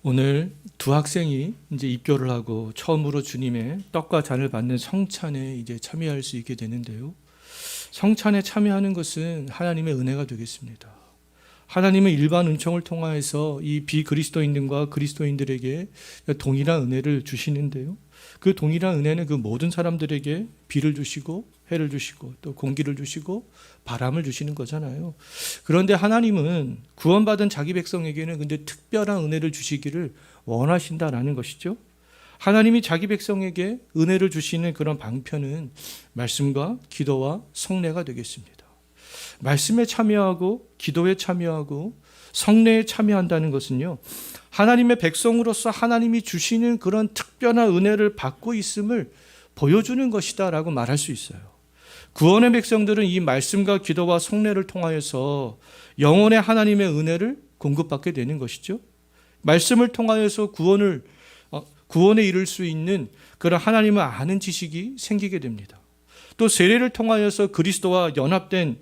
오늘 두 학생이 이제 입교를 하고 처음으로 주님의 떡과 잔을 받는 성찬에 이제 참여할 수 있게 되는데요. 성찬에 참여하는 것은 하나님의 은혜가 되겠습니다. 하나님은 일반 은총을 통하여서 이 비그리스도인들과 그리스도인들에게 동일한 은혜를 주시는데요. 그 동일한 은혜는 그 모든 사람들에게 비를 주시고 해를 주시고 또 공기를 주시고 바람을 주시는 거잖아요. 그런데 하나님은 구원받은 자기 백성에게는 근데 특별한 은혜를 주시기를 원하신다라는 것이죠. 하나님이 자기 백성에게 은혜를 주시는 그런 방편은 말씀과 기도와 성례가 되겠습니다. 말씀에 참여하고 기도에 참여하고 성례에 참여한다는 것은요, 하나님의 백성으로서 하나님이 주시는 그런 특별한 은혜를 받고 있음을 보여주는 것이다 라고 말할 수 있어요. 구원의 백성들은 이 말씀과 기도와 성례를 통하여서 영혼의 하나님의 은혜를 공급받게 되는 것이죠. 말씀을 통하여서 구원에 이를 수 있는 그런 하나님을 아는 지식이 생기게 됩니다. 또 세례를 통하여서 그리스도와 연합된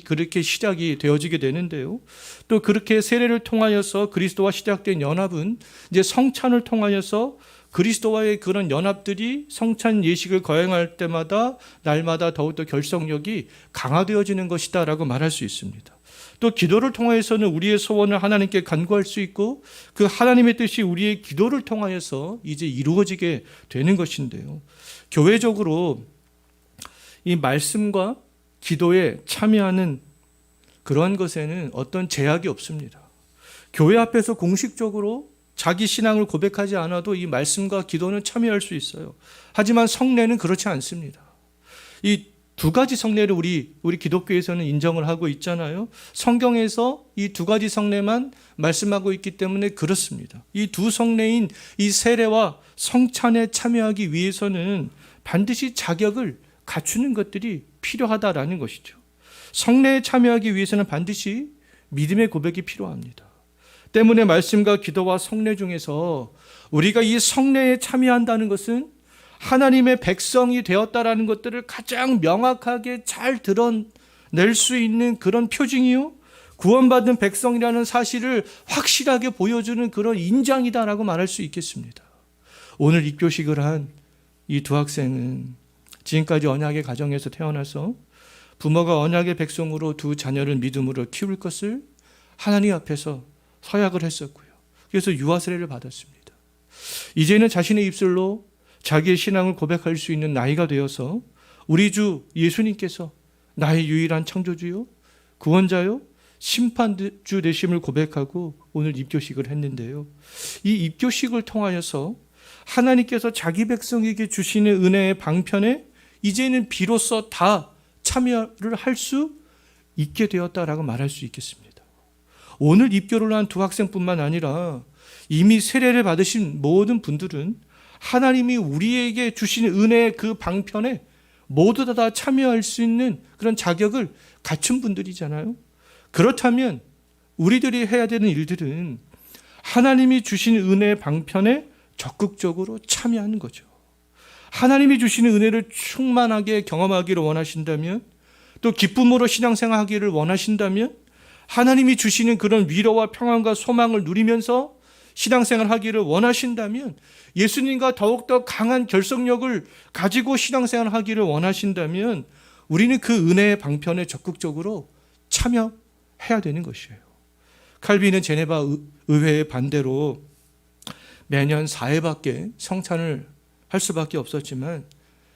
그렇게 시작이 되어지게 되는데요. 또 그렇게 세례를 통하여서 그리스도와 시작된 연합은 이제 성찬을 통하여서 그리스도와의 그런 연합들이 성찬 예식을 거행할 때마다 날마다 더욱더 결속력이 강화되어지는 것이다 라고 말할 수 있습니다. 또 기도를 통하여서는 우리의 소원을 하나님께 간구할 수 있고 그 하나님의 뜻이 우리의 기도를 통하여서 이제 이루어지게 되는 것인데요. 교회적으로 이 말씀과 기도에 참여하는 그러한 것에는 어떤 제약이 없습니다. 교회 앞에서 공식적으로 자기 신앙을 고백하지 않아도 이 말씀과 기도는 참여할 수 있어요. 하지만 성례는 그렇지 않습니다. 이 두 가지 성례를 우리 기독교에서는 인정을 하고 있잖아요. 성경에서 이 두 가지 성례만 말씀하고 있기 때문에 그렇습니다. 이 두 성례인 이 세례와 성찬에 참여하기 위해서는 반드시 자격을 갖추는 것들이 필요하다라는 것이죠. 성례에 참여하기 위해서는 반드시 믿음의 고백이 필요합니다. 때문에 말씀과 기도와 성례 중에서 우리가 이 성례에 참여한다는 것은 하나님의 백성이 되었다라는 것들을 가장 명확하게 잘 드러낼 수 있는 그런 표징이요, 구원받은 백성이라는 사실을 확실하게 보여주는 그런 인장이다라고 말할 수 있겠습니다. 오늘 입교식을 한 이 두 학생은 지금까지 언약의 가정에서 태어나서 부모가 언약의 백성으로 두 자녀를 믿음으로 키울 것을 하나님 앞에서 서약을 했었고요. 그래서 유아 세례를 받았습니다. 이제는 자신의 입술로 자기의 신앙을 고백할 수 있는 나이가 되어서 우리 주 예수님께서 나의 유일한 창조주요, 구원자요, 심판주 되심을 고백하고 오늘 입교식을 했는데요. 이 입교식을 통하여서 하나님께서 자기 백성에게 주시는 은혜의 방편에 이제는 비로소 다 참여를 할 수 있게 되었다라고 말할 수 있겠습니다. 오늘 입교를 한 두 학생뿐만 아니라 이미 세례를 받으신 모든 분들은 하나님이 우리에게 주시는 은혜의 그 방편에 모두 다 참여할 수 있는 그런 자격을 갖춘 분들이잖아요. 그렇다면 우리들이 해야 되는 일들은 하나님이 주시는 은혜의 방편에 적극적으로 참여하는 거죠. 하나님이 주시는 은혜를 충만하게 경험하기를 원하신다면, 또 기쁨으로 신앙생활하기를 원하신다면, 하나님이 주시는 그런 위로와 평안과 소망을 누리면서 신앙생활하기를 원하신다면, 예수님과 더욱더 강한 결속력을 가지고 신앙생활하기를 원하신다면 우리는 그 은혜의 방편에 적극적으로 참여해야 되는 것이에요. 칼빈은 제네바 의회의 반대로 매년 4회밖에 성찬을 할 수밖에 없었지만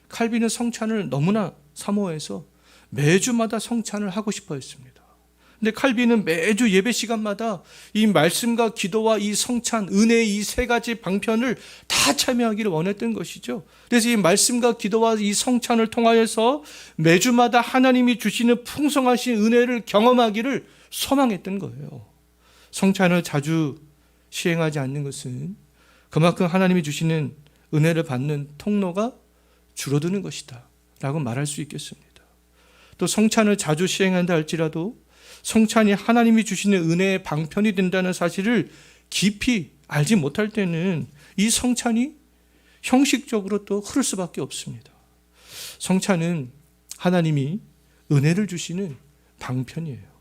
칼빈은 성찬을 너무나 사모해서 매주마다 성찬을 하고 싶어 했습니다. 근데 칼빈은 매주 예배 시간마다 이 말씀과 기도와 이 성찬, 은혜의 이 세 가지 방편을 다 참여하기를 원했던 것이죠. 그래서 이 말씀과 기도와 이 성찬을 통하여서 매주마다 하나님이 주시는 풍성하신 은혜를 경험하기를 소망했던 거예요. 성찬을 자주 시행하지 않는 것은 그만큼 하나님이 주시는 은혜를 받는 통로가 줄어드는 것이다 라고 말할 수 있겠습니다. 또 성찬을 자주 시행한다 할지라도 성찬이 하나님이 주시는 은혜의 방편이 된다는 사실을 깊이 알지 못할 때는 이 성찬이 형식적으로 또 흐를 수밖에 없습니다. 성찬은 하나님이 은혜를 주시는 방편이에요.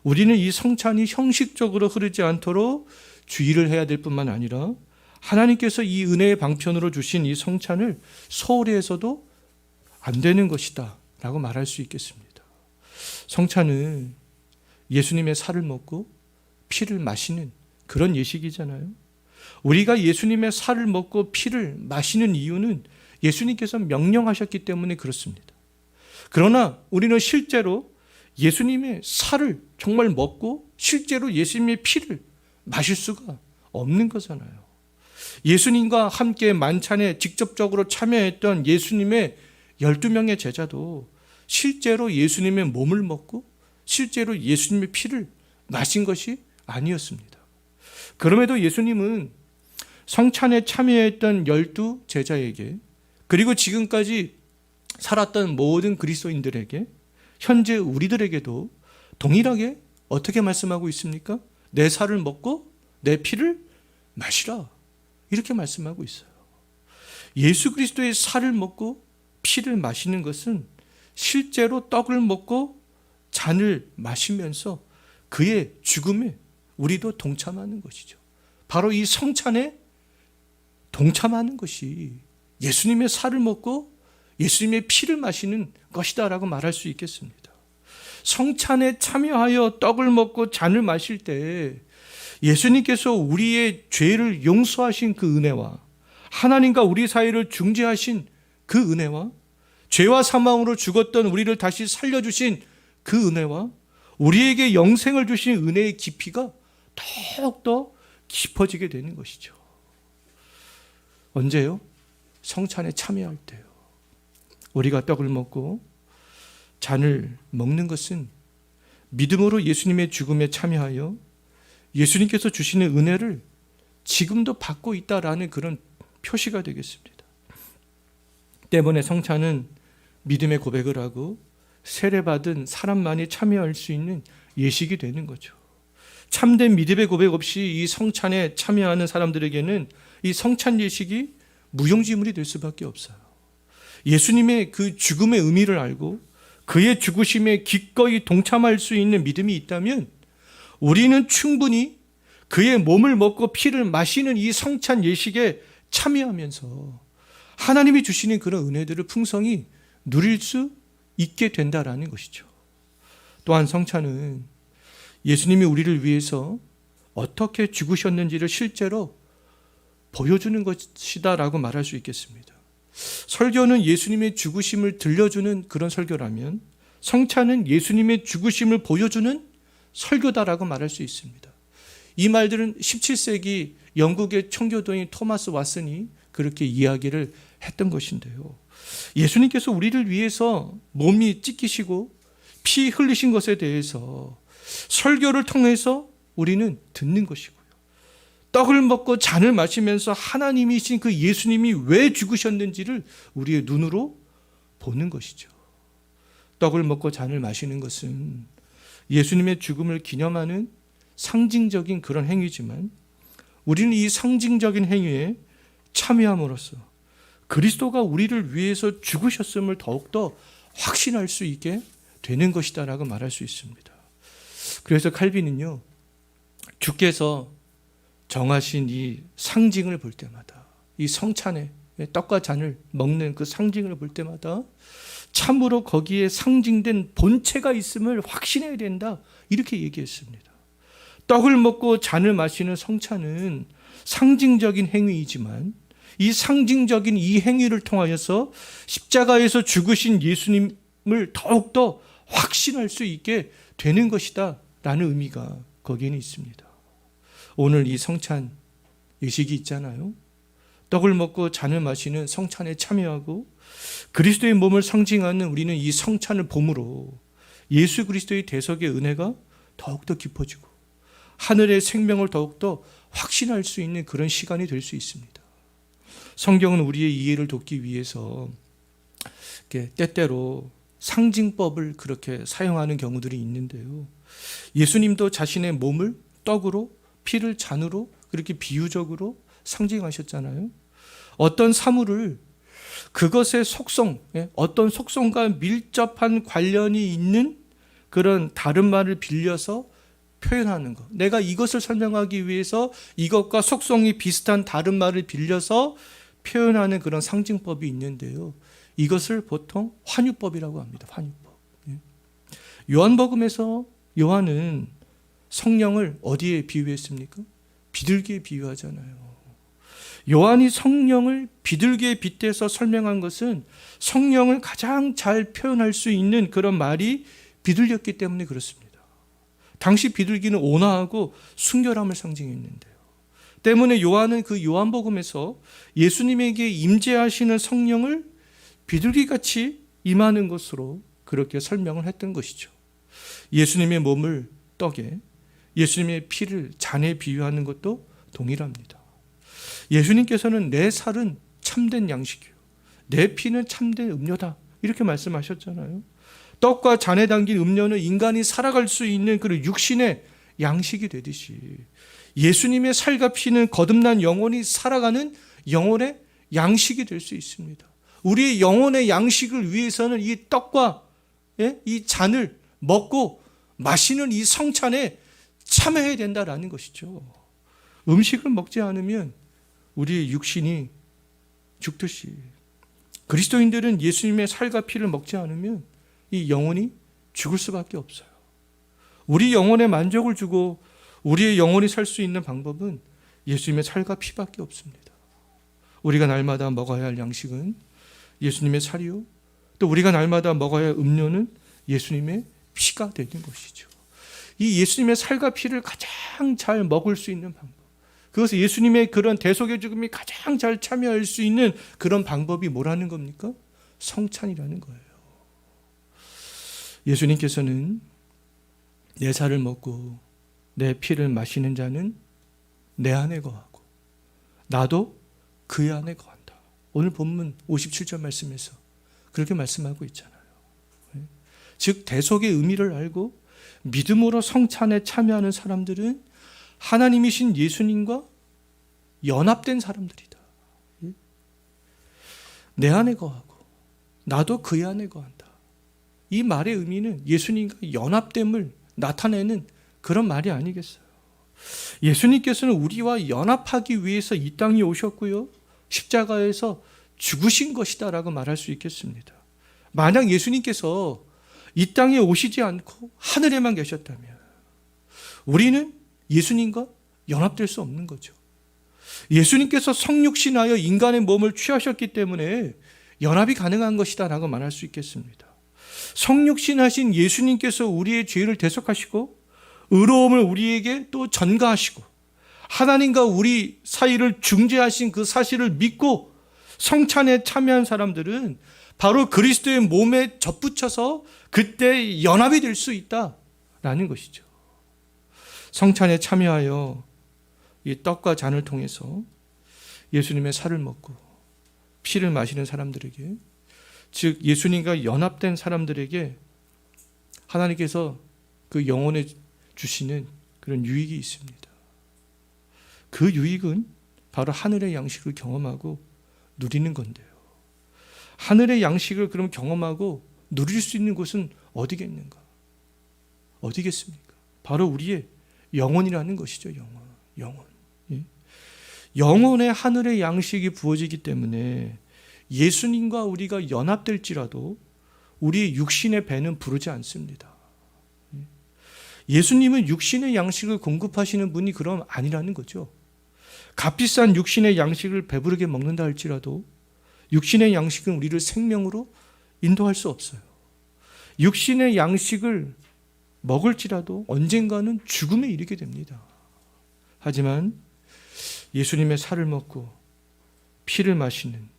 우리는 이 성찬이 형식적으로 흐르지 않도록 주의를 해야 될 뿐만 아니라 하나님께서 이 은혜의 방편으로 주신 이 성찬을 소홀히 해서도 안 되는 것이다 라고 말할 수 있겠습니다. 성찬은 예수님의 살을 먹고 피를 마시는 그런 예식이잖아요. 우리가 예수님의 살을 먹고 피를 마시는 이유는 예수님께서 명령하셨기 때문에 그렇습니다. 그러나 우리는 실제로 예수님의 살을 정말 먹고 실제로 예수님의 피를 마실 수가 없는 거잖아요. 예수님과 함께 만찬에 직접적으로 참여했던 예수님의 12명의 제자도 실제로 예수님의 몸을 먹고 실제로 예수님의 피를 마신 것이 아니었습니다. 그럼에도 예수님은 성찬에 참여했던 12 제자에게 그리고 지금까지 살았던 모든 그리스도인들에게 현재 우리들에게도 동일하게 어떻게 말씀하고 있습니까? 내 살을 먹고 내 피를 마시라 이렇게 말씀하고 있어요. 예수 그리스도의 살을 먹고 피를 마시는 것은 실제로 떡을 먹고 잔을 마시면서 그의 죽음에 우리도 동참하는 것이죠. 바로 이 성찬에 동참하는 것이 예수님의 살을 먹고 예수님의 피를 마시는 것이다 라고 말할 수 있겠습니다. 성찬에 참여하여 떡을 먹고 잔을 마실 때 예수님께서 우리의 죄를 용서하신 그 은혜와 하나님과 우리 사이를 중재하신 그 은혜와 죄와 사망으로 죽었던 우리를 다시 살려주신 그 은혜와 우리에게 영생을 주신 은혜의 깊이가 더욱더 깊어지게 되는 것이죠. 언제요? 성찬에 참여할 때요. 우리가 떡을 먹고 잔을 먹는 것은 믿음으로 예수님의 죽음에 참여하여 예수님께서 주시는 은혜를 지금도 받고 있다라는 그런 표시가 되겠습니다. 때문에 성찬은 믿음의 고백을 하고 세례받은 사람만이 참여할 수 있는 예식이 되는 거죠. 참된 믿음의 고백 없이 이 성찬에 참여하는 사람들에게는 이 성찬 예식이 무용지물이 될 수밖에 없어요. 예수님의 그 죽음의 의미를 알고 그의 죽으심에 기꺼이 동참할 수 있는 믿음이 있다면 우리는 충분히 그의 몸을 먹고 피를 마시는 이 성찬 예식에 참여하면서 하나님이 주시는 그런 은혜들을 풍성히 누릴 수 있게 된다라는 것이죠. 또한 성찬은 예수님이 우리를 위해서 어떻게 죽으셨는지를 실제로 보여주는 것이다라고 말할 수 있겠습니다. 설교는 예수님의 죽으심을 들려주는 그런 설교라면 성찬은 예수님의 죽으심을 보여주는 설교다라고 말할 수 있습니다. 이 말들은 17세기 영국의 청교도인 토마스 왓슨이 그렇게 이야기를 했던 것인데요. 예수님께서 우리를 위해서 몸이 찢기시고 피 흘리신 것에 대해서 설교를 통해서 우리는 듣는 것이고요. 떡을 먹고 잔을 마시면서 하나님이신 그 예수님이 왜 죽으셨는지를 우리의 눈으로 보는 것이죠. 떡을 먹고 잔을 마시는 것은 예수님의 죽음을 기념하는 상징적인 그런 행위지만 우리는 이 상징적인 행위에 참여함으로써 그리스도가 우리를 위해서 죽으셨음을 더욱더 확신할 수 있게 되는 것이다라고 말할 수 있습니다. 그래서 칼빈은요, 주께서 정하신 이 상징을 볼 때마다, 이 성찬에 떡과 잔을 먹는 그 상징을 볼 때마다 참으로 거기에 상징된 본체가 있음을 확신해야 된다, 이렇게 얘기했습니다. 떡을 먹고 잔을 마시는 성찬은 상징적인 행위이지만 이 상징적인 이 행위를 통하여서 십자가에서 죽으신 예수님을 더욱더 확신할 수 있게 되는 것이다 라는 의미가 거기에는 있습니다. 오늘 이 성찬 예식이 있잖아요. 떡을 먹고 잔을 마시는 성찬에 참여하고 그리스도의 몸을 상징하는 우리는 이 성찬을 봄으로 예수 그리스도의 대속의 은혜가 더욱더 깊어지고 하늘의 생명을 더욱더 확신할 수 있는 그런 시간이 될 수 있습니다. 성경은 우리의 이해를 돕기 위해서 때때로 상징법을 그렇게 사용하는 경우들이 있는데요. 예수님도 자신의 몸을 떡으로 피를 잔으로 그렇게 비유적으로 상징하셨잖아요. 어떤 사물을 그것의 속성, 어떤 속성과 밀접한 관련이 있는 그런 다른 말을 빌려서 표현하는 것, 내가 이것을 설명하기 위해서 이것과 속성이 비슷한 다른 말을 빌려서 표현하는 그런 상징법이 있는데요. 이것을 보통 환유법이라고 합니다. 환유법. 요한복음에서 요한은 성령을 어디에 비유했습니까? 비둘기에 비유하잖아요. 요한이 성령을 비둘기에 빗대서 설명한 것은 성령을 가장 잘 표현할 수 있는 그런 말이 비둘기였기 때문에 그렇습니다. 당시 비둘기는 온화하고 순결함을 상징했는데요. 때문에 요한은 그 요한복음에서 예수님에게 임재하시는 성령을 비둘기같이 임하는 것으로 그렇게 설명을 했던 것이죠. 예수님의 몸을 떡에, 예수님의 피를 잔에 비유하는 것도 동일합니다. 예수님께서는 내 살은 참된 양식이요, 내 피는 참된 음료다, 이렇게 말씀하셨잖아요. 떡과 잔에 담긴 음료는 인간이 살아갈 수 있는 그런 육신의 양식이 되듯이 예수님의 살과 피는 거듭난 영혼이 살아가는 영혼의 양식이 될 수 있습니다. 우리의 영혼의 양식을 위해서는 이 떡과 이 잔을 먹고 마시는 이 성찬에 참여해야 된다라는 것이죠. 음식을 먹지 않으면 우리의 육신이 죽듯이 그리스도인들은 예수님의 살과 피를 먹지 않으면 이 영혼이 죽을 수밖에 없어요. 우리 영혼에 만족을 주고 우리의 영혼이 살 수 있는 방법은 예수님의 살과 피밖에 없습니다. 우리가 날마다 먹어야 할 양식은 예수님의 살이요, 또 우리가 날마다 먹어야 할 음료는 예수님의 피가 되는 것이죠. 이 예수님의 살과 피를 가장 잘 먹을 수 있는 방법, 그것은 예수님의 그런 대속의 죽음이 가장 잘 참여할 수 있는 그런 방법이 뭐라는 겁니까? 성찬이라는 거예요. 예수님께서는 내 살을 먹고 내 피를 마시는 자는 내 안에 거하고 나도 그의 안에 거한다. 오늘 본문 57절 말씀에서 그렇게 말씀하고 있잖아요. 즉 대속의 의미를 알고 믿음으로 성찬에 참여하는 사람들은 하나님이신 예수님과 연합된 사람들이다. 내 안에 거하고 나도 그의 안에 거한다. 이 말의 의미는 예수님과 연합됨을 나타내는 그런 말이 아니겠어요. 예수님께서는 우리와 연합하기 위해서 이 땅에 오셨고요, 십자가에서 죽으신 것이다 라고 말할 수 있겠습니다. 만약 예수님께서 이 땅에 오시지 않고 하늘에만 계셨다면 우리는 예수님과 연합될 수 없는 거죠. 예수님께서 성육신하여 인간의 몸을 취하셨기 때문에 연합이 가능한 것이다 라고 말할 수 있겠습니다. 성육신하신 예수님께서 우리의 죄를 대속하시고 의로움을 우리에게 또 전가하시고 하나님과 우리 사이를 중재하신 그 사실을 믿고 성찬에 참여한 사람들은 바로 그리스도의 몸에 접붙여서 그때 연합이 될 수 있다라는 것이죠. 성찬에 참여하여 이 떡과 잔을 통해서 예수님의 살을 먹고 피를 마시는 사람들에게, 즉 예수님과 연합된 사람들에게 하나님께서 그 영혼에 주시는 그런 유익이 있습니다. 그 유익은 바로 하늘의 양식을 경험하고 누리는 건데요. 하늘의 양식을 그럼 경험하고 누릴 수 있는 곳은 어디겠는가? 어디겠습니까? 바로 우리의 영혼이라는 것이죠. 영혼. 영혼의 하늘의 양식이 부어지기 때문에 예수님과 우리가 연합될지라도 우리의 육신의 배는 부르지 않습니다. 예수님은 육신의 양식을 공급하시는 분이 그럼 아니라는 거죠. 값비싼 육신의 양식을 배부르게 먹는다 할지라도 육신의 양식은 우리를 생명으로 인도할 수 없어요. 육신의 양식을 먹을지라도 언젠가는 죽음에 이르게 됩니다. 하지만 예수님의 살을 먹고 피를 마시는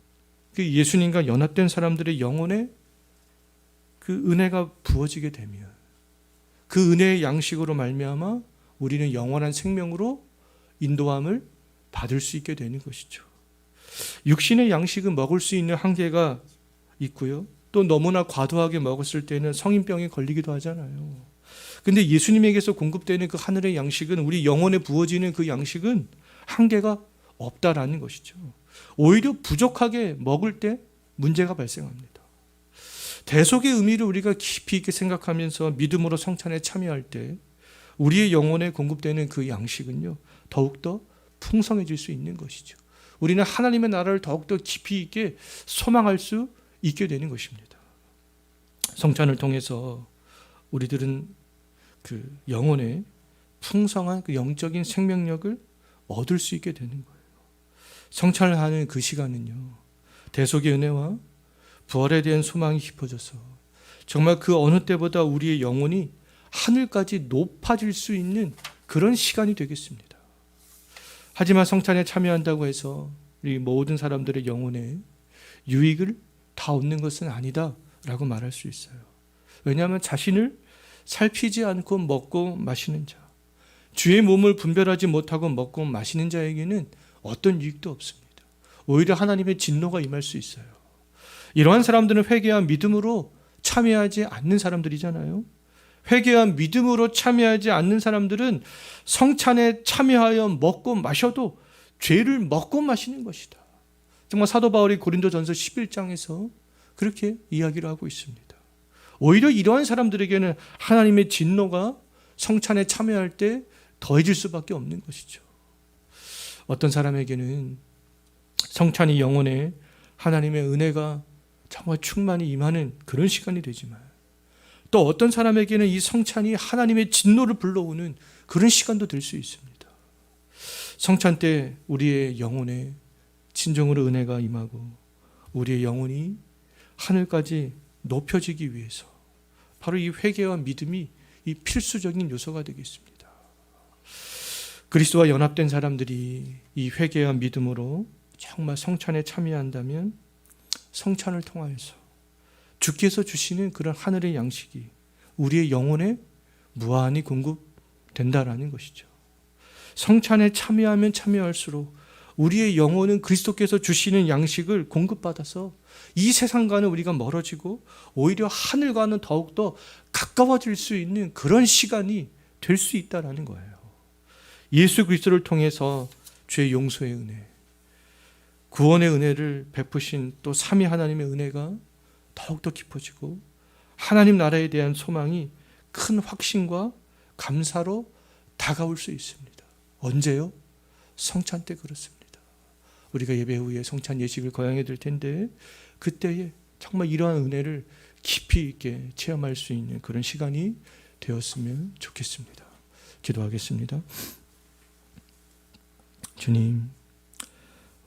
그 예수님과 연합된 사람들의 영혼에 그 은혜가 부어지게 되면 그 은혜의 양식으로 말미암아 우리는 영원한 생명으로 인도함을 받을 수 있게 되는 것이죠. 육신의 양식은 먹을 수 있는 한계가 있고요, 또 너무나 과도하게 먹었을 때는 성인병에 걸리기도 하잖아요. 근데 예수님에게서 공급되는 그 하늘의 양식은, 우리 영혼에 부어지는 그 양식은 한계가 없다라는 것이죠. 오히려 부족하게 먹을 때 문제가 발생합니다. 대속의 의미를 우리가 깊이 있게 생각하면서 믿음으로 성찬에 참여할 때 우리의 영혼에 공급되는 그 양식은요, 더욱더 풍성해질 수 있는 것이죠. 우리는 하나님의 나라를 더욱더 깊이 있게 소망할 수 있게 되는 것입니다. 성찬을 통해서 우리들은 그 영혼의 풍성한 그 영적인 생명력을 얻을 수 있게 되는 거예요. 성찬을 하는 그 시간은요, 대속의 은혜와 부활에 대한 소망이 깊어져서 정말 그 어느 때보다 우리의 영혼이 하늘까지 높아질 수 있는 그런 시간이 되겠습니다. 하지만 성찬에 참여한다고 해서 우리 모든 사람들의 영혼에 유익을 다 얻는 것은 아니다 라고 말할 수 있어요. 왜냐하면 자신을 살피지 않고 먹고 마시는 자, 주의 몸을 분별하지 못하고 먹고 마시는 자에게는 어떤 유익도 없습니다. 오히려 하나님의 진노가 임할 수 있어요. 이러한 사람들은 회개한 믿음으로 참여하지 않는 사람들이잖아요. 회개한 믿음으로 참여하지 않는 사람들은 성찬에 참여하여 먹고 마셔도 죄를 먹고 마시는 것이다. 정말 사도 바울이 고린도전서 11장에서 그렇게 이야기를 하고 있습니다. 오히려 이러한 사람들에게는 하나님의 진노가 성찬에 참여할 때 더해질 수밖에 없는 것이죠. 어떤 사람에게는 성찬이 영혼에 하나님의 은혜가 정말 충만히 임하는 그런 시간이 되지만, 또 어떤 사람에게는 이 성찬이 하나님의 진노를 불러오는 그런 시간도 될 수 있습니다. 성찬 때 우리의 영혼에 진정으로 은혜가 임하고 우리의 영혼이 하늘까지 높여지기 위해서 바로 이 회개와 믿음이 이 필수적인 요소가 되겠습니다. 그리스도와 연합된 사람들이 이 회개와 믿음으로 정말 성찬에 참여한다면 성찬을 통하여서 주께서 주시는 그런 하늘의 양식이 우리의 영혼에 무한히 공급된다라는 것이죠. 성찬에 참여하면 참여할수록 우리의 영혼은 그리스도께서 주시는 양식을 공급받아서 이 세상과는 우리가 멀어지고 오히려 하늘과는 더욱더 가까워질 수 있는 그런 시간이 될 수 있다는 거예요. 예수 그리스도를 통해서 죄 용서의 은혜, 구원의 은혜를 베푸신 또 삼위 하나님의 은혜가 더욱더 깊어지고 하나님 나라에 대한 소망이 큰 확신과 감사로 다가올 수 있습니다. 언제요? 성찬 때 그렇습니다. 우리가 예배 후에 성찬 예식을 거행해 드릴 텐데 그때에 정말 이러한 은혜를 깊이 있게 체험할 수 있는 그런 시간이 되었으면 좋겠습니다. 기도하겠습니다. 주님,